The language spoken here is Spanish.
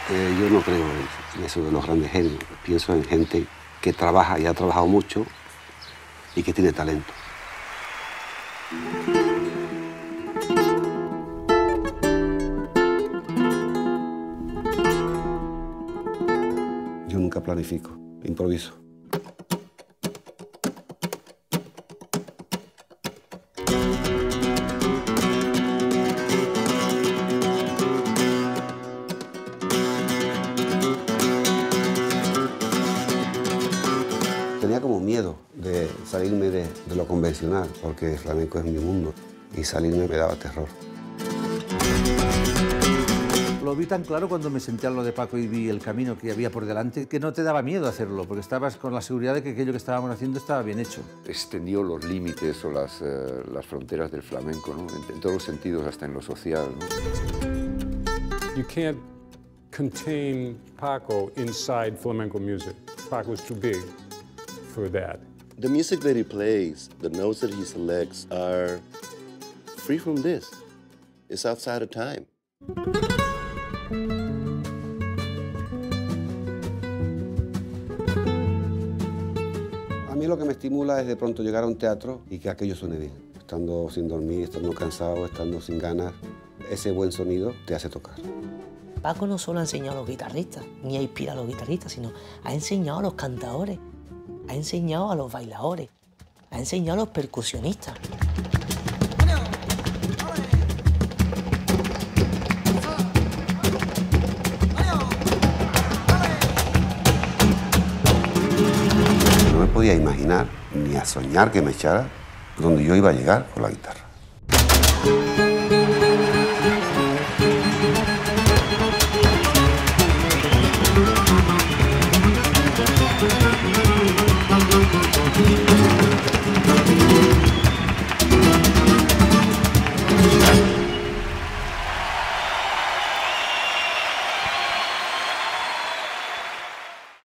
Yo no creo en eso de los grandes genios. Pienso en gente que trabaja y ha trabajado mucho y que tiene talento. Yo nunca planifico, improviso. Tenía como miedo de salirme de lo convencional, porque el flamenco es mi mundo, y salirme me daba terror. Lo vi tan claro cuando me senté al lado de Paco y vi el camino que había por delante, que no te daba miedo hacerlo, porque estabas con la seguridad de que aquello que estábamos haciendo estaba bien hecho. Extendió los límites o las fronteras del flamenco, ¿no? En todos los sentidos, hasta en lo social, ¿no? You can't contain Paco inside flamenco music. Paco's too big for that. The music that he plays, the notes that he selects are free from this. It's outside of time. A mí lo que me estimula es de pronto llegar a un teatro y que aquello suene bien. Estando sin dormir, estando cansado, estando sin ganas, ese buen sonido te hace tocar. Paco no solo ha enseñado a los guitarristas, ni ha inspirado a los guitarristas, sino ha enseñado a los cantadores, ha enseñado a los bailadores, ha enseñado a los percusionistas. No me podía imaginar ni a soñar que me echara donde yo iba a llegar con la guitarra.